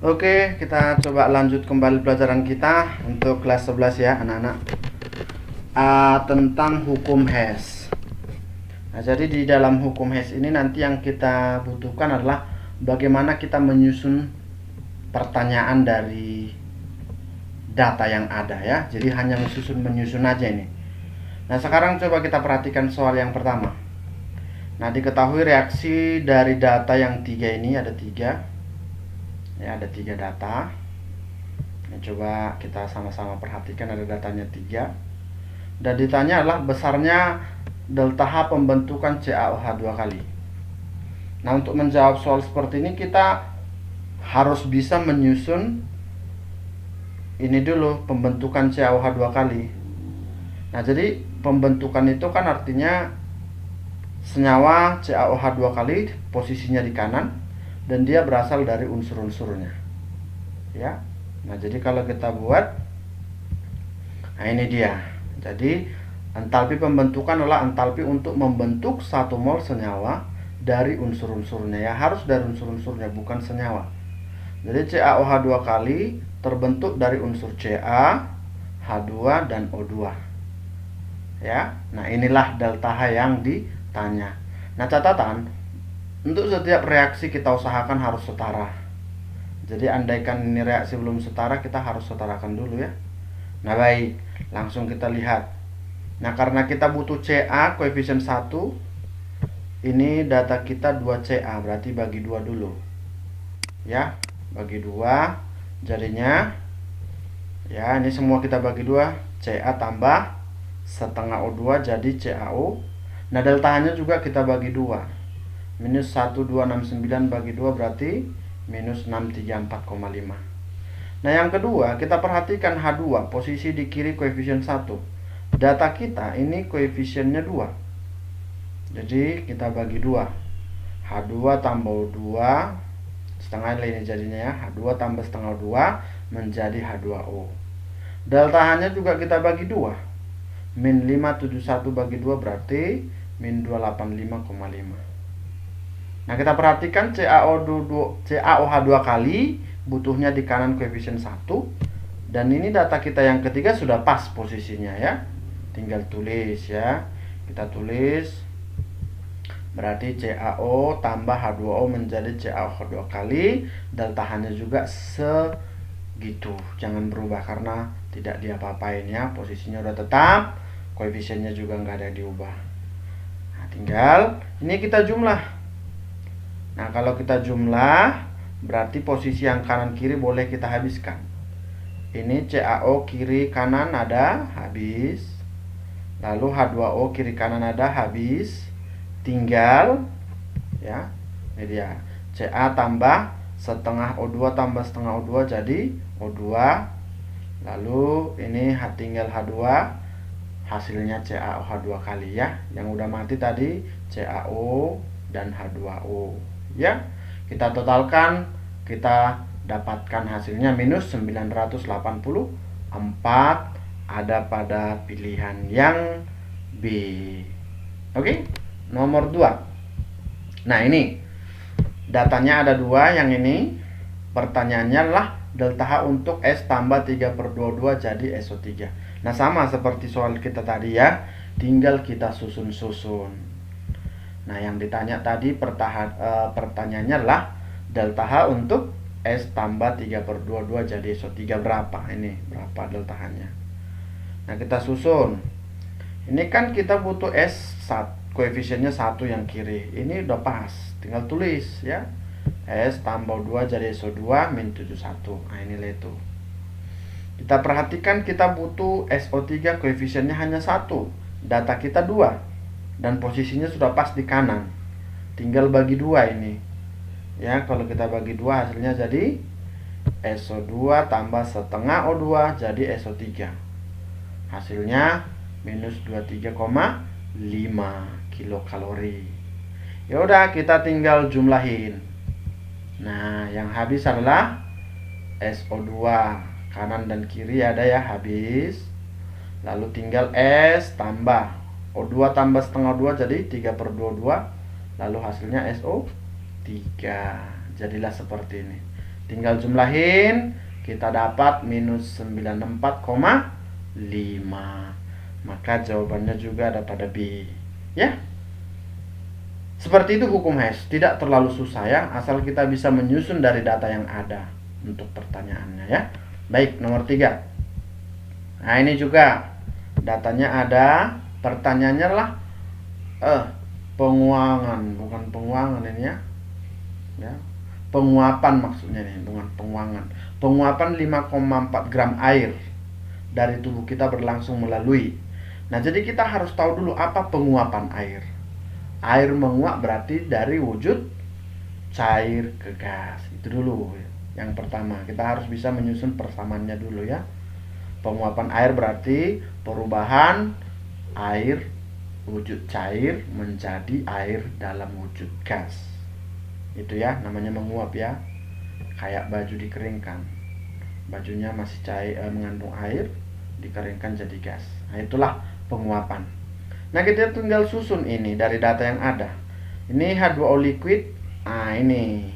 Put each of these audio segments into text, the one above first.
Oke, kita coba lanjut kembali pelajaran kita untuk kelas 11 ya anak-anak. Tentang hukum Hess. Nah, jadi di dalam hukum Hess ini nanti yang kita butuhkan adalah bagaimana kita menyusun pertanyaan dari data yang ada ya. Jadi hanya menyusun aja ini. Nah, sekarang coba kita perhatikan soal yang pertama. Nah, diketahui reaksi dari data yang tiga ini ada tiga. Ya, ada tiga data. Nah, coba kita sama-sama perhatikan, ada datanya tiga. Dan ditanya adalah besarnya delta H pembentukan CaOH 2 kali. Nah, untuk menjawab soal seperti ini kita harus bisa menyusun ini dulu, pembentukan CaOH 2 kali. Nah, jadi pembentukan itu kan artinya senyawa CaOH 2 kali posisinya di kanan dan dia berasal dari unsur-unsurnya. Ya. Nah, jadi kalau kita buat, nah ini dia. Jadi entalpi pembentukan adalah entalpi untuk membentuk 1 mol senyawa dari unsur-unsurnya ya, harus dari unsur-unsurnya bukan senyawa. Jadi CaOH 2 kali terbentuk dari unsur Ca, H2 dan O2. Ya. Nah, inilah delta H yang ditanya. Nah, catatan untuk setiap reaksi kita usahakan harus setara. Jadi andaikan ini reaksi belum setara, kita harus setarakan dulu ya. Nah, baik, langsung kita lihat. Nah, karena kita butuh Ca koefisien 1, ini data kita 2Ca, berarti bagi 2 dulu. Ya, bagi 2, jadinya ya ini semua kita bagi 2, Ca tambah setengah O2 jadi CaO. Nah, delta-nya juga kita bagi 2. Minus 1269 bagi 2 berarti minus 634,5. Nah, yang kedua, kita perhatikan H2, posisi di kiri koefisien 1. Data kita ini koefisiennya 2. Jadi kita bagi 2. H2 tambah O2 setengah ini jadinya ya. H2 tambah setengah O2 menjadi H2O. Delta H-nya juga kita bagi 2. Min 571 bagi 2 berarti min 285,5. Nah, kita perhatikan CaOH 2 kali butuhnya di kanan koefisien 1. Dan ini data kita yang ketiga sudah pas posisinya ya. Tinggal tulis ya. Kita tulis berarti CaO tambah H2O menjadi CaOH 2 kali. Delta H-nya juga segitu. Jangan berubah karena tidak diapa-apain ya. Posisinya udah tetap. Koefisiennya juga nggak ada diubah. Nah, tinggal ini kita jumlah. Nah, kalau kita jumlah, berarti posisi yang kanan kiri boleh kita habiskan. Ini CaO kiri kanan ada, habis. Lalu H2O kiri kanan ada, habis. Tinggal, ya, ini dia. Ca tambah setengah O2 tambah setengah O2 jadi O2. Lalu ini tinggal H2, hasilnya CaOH 2 kali ya. Yang udah mati tadi CaO dan H2O. Ya, kita totalkan, kita dapatkan hasilnya minus 984 ada pada pilihan yang B. Oke, nomor 2. Nah, ini datanya ada 2, yang ini pertanyaannya adalah delta H untuk S tambah 3/22 jadi SO3. Nah, sama seperti soal kita tadi ya, tinggal kita susun-susun. Nah, yang ditanya tadi pertanyaannya adalah delta H untuk S tambah 3/22 jadi SO3 berapa? Ini berapa delta H-nya? Nah, kita susun. Ini kan kita butuh S koefisiennya 1 yang kiri. Ini udah pas. Tinggal tulis ya. S tambah 2 jadi SO2 min 71. Nah, ini nilai itu. Kita perhatikan kita butuh SO3 koefisiennya hanya 1. Data kita 2. Dan posisinya sudah pas di kanan. Tinggal bagi 2 ini. Ya, kalau kita bagi 2 hasilnya jadi SO2 tambah setengah O2 jadi SO3. Hasilnya minus 23,5 kilokalori. Ya udah, kita tinggal jumlahin. Nah, yang habis adalah SO2. Kanan dan kiri ada ya, habis. Lalu tinggal S tambah O2 tambah setengah 2 jadi 3/22. Lalu hasilnya SO3. Jadilah seperti ini. Tinggal jumlahin, kita dapat minus 94,5. Maka jawabannya juga ada pada B. Ya. Seperti itu hukum Hess. Tidak terlalu susah ya, asal kita bisa menyusun dari data yang ada untuk pertanyaannya ya. Baik, nomor 3. Nah, ini juga datanya ada, pertanyaannya adalah penguangan, bukan penguangan ini ya. Ya. Penguapan maksudnya nih, bukan penguangan. Penguapan 5,4 gram air dari tubuh kita berlangsung melalui. Nah, jadi kita harus tahu dulu apa penguapan air. Air menguap berarti dari wujud cair ke gas. Itu dulu. Yang pertama, kita harus bisa menyusun persamaannya dulu ya. Penguapan air berarti perubahan air wujud cair menjadi air dalam wujud gas. Itu ya, namanya menguap ya. Kayak baju dikeringkan. Bajunya masih cair, mengandung air, dikeringkan jadi gas. Nah, itulah penguapan. Nah, kita tinggal susun ini dari data yang ada. Ini H2O liquid. Nah, ini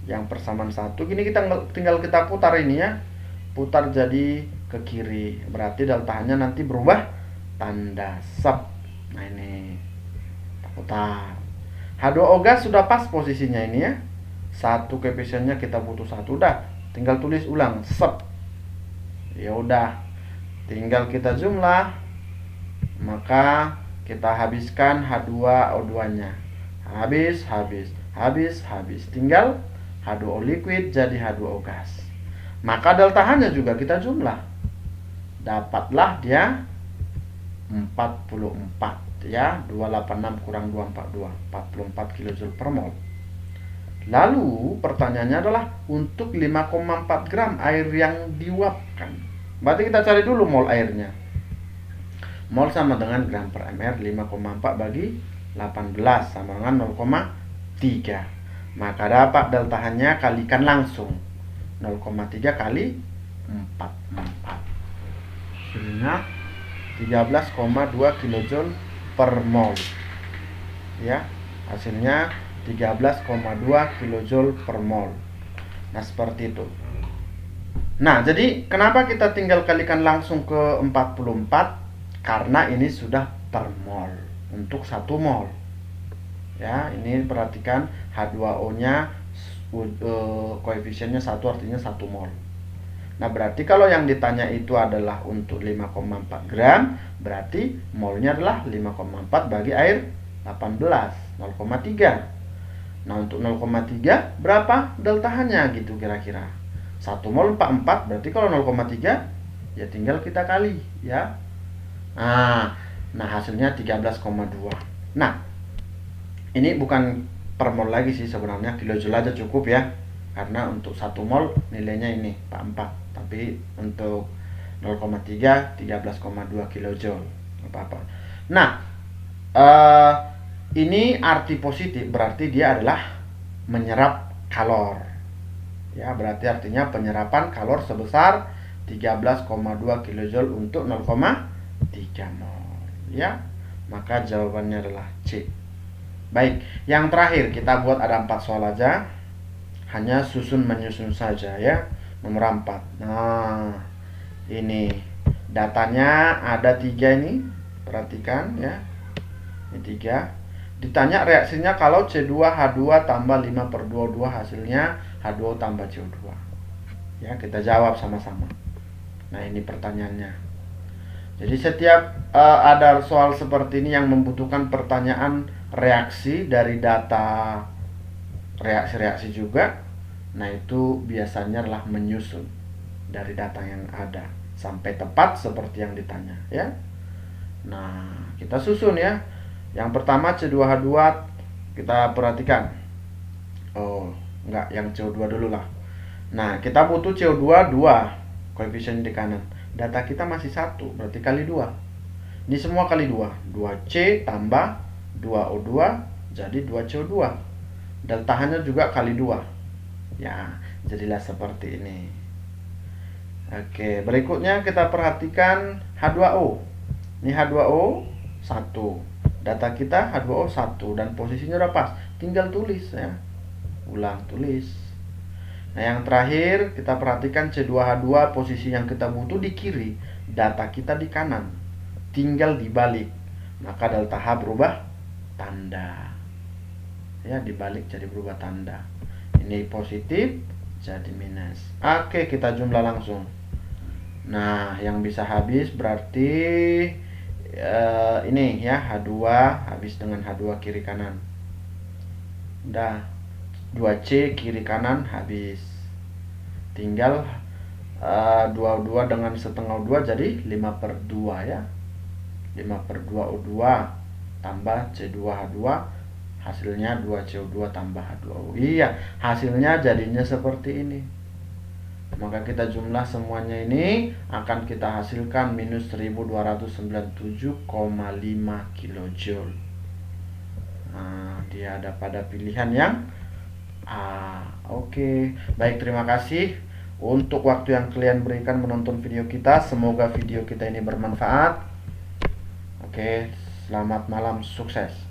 yang persamaan 1. Gini kita tinggal kita putar ini ya. Putar jadi ke kiri. Berarti deltanya nanti berubah tanda sub. Nah, ini kita putar. H2O gas sudah pas posisinya ini ya. 1 koefisiennya kita butuh 1. Udah, tinggal tulis ulang sub. Ya udah. Tinggal kita jumlah. Maka kita habiskan H2O2-nya. Habis. Tinggal H2O liquid jadi H2O gas. Maka delta H-nya juga kita jumlah. Dapatlah dia 44 ya, 286 kurang 242, 44 kJ per mol. Lalu pertanyaannya adalah untuk 5,4 gram air yang diuapkan. Berarti kita cari dulu mol airnya. Mol sama dengan gram per ml, 5,4 bagi 18 sama dengan 0,3. Maka dapat delta H-nya kalikan langsung 0,3 kali 44. Hasilnya 13,2 kJ per mol. Ya, hasilnya 13,2 kJ per mol. Nah, seperti itu. Nah, jadi kenapa kita tinggal kalikan langsung ke 44? Karena ini sudah per mol untuk 1 mol. Ya, ini perhatikan H2O-nya koefisiennya 1 artinya 1 mol. Nah, berarti kalau yang ditanya itu adalah untuk 5,4 gram, berarti molnya adalah 5,4 bagi air 18, 0,3. Nah, untuk 0,3 berapa delta H-nya gitu kira-kira. 1 mol 44, berarti kalau 0,3 ya tinggal kita kali ya. Nah, hasilnya 13,2. Nah, ini bukan per mol lagi sih sebenarnya, kilojoule aja cukup ya. Karena untuk 1 mol nilainya ini 44, tapi untuk 0,3 13,2 kilojoule apa-apa. Nah, ini arti positif, berarti dia adalah menyerap kalor. Ya, berarti artinya penyerapan kalor sebesar 13,2 kilojoule untuk 0,3 mol. Ya, maka jawabannya adalah C. Baik, yang terakhir kita buat ada 4 soal aja. Hanya susun menyusun saja ya. Nomor 4. Nah, ini datanya ada 3 ini. Perhatikan ya. Ini 3. Ditanya reaksinya kalau C2H2 tambah 5/22 hasilnya H2O tambah CO2. Ya, kita jawab sama-sama. Nah, ini pertanyaannya. Jadi setiap ada soal seperti ini yang membutuhkan pertanyaan reaksi dari data reaksi-reaksi juga. Nah, itu biasanya adalah menyusun dari data yang ada sampai tepat seperti yang ditanya ya. Nah, kita susun ya. Yang pertama C2H2 kita perhatikan. Oh, enggak, yang CO2 dulu lah. Nah, kita butuh CO2 2, koefisien di kanan. Data kita masih 1, berarti kali 2. Ini semua kali 2. 2C tambah 2O2 jadi 2CO2. Delta H-nya juga kali 2. Ya, jadilah seperti ini. Oke, berikutnya kita perhatikan H2O. Ini H2O 1. Data kita H2O 1 dan posisinya udah pas. Tinggal tulis ya. Ulang tulis. Nah, yang terakhir kita perhatikan C2H2, posisi yang kita butuh di kiri, data kita di kanan, tinggal dibalik, maka delta H berubah tanda. Ya, dibalik jadi berubah tanda. Ini positif jadi minus. Oke, kita jumlah langsung. Nah, yang bisa habis berarti ini ya, H2 habis dengan H2 kiri kanan. Udah, 2C kiri kanan habis. Tinggal 22 dengan setengah 2 jadi 5/2 ya. 5/2 O2 tambah C2H2, hasilnya 2CO2 tambah H2O. Iya, hasilnya jadinya seperti ini. Maka kita jumlah semuanya ini akan kita hasilkan minus 1297,5 kilojoule. Nah, dia ada pada pilihan yang A. Oke, baik, terima kasih untuk waktu yang kalian berikan menonton video kita. Semoga video kita ini bermanfaat. Oke, selamat malam, sukses.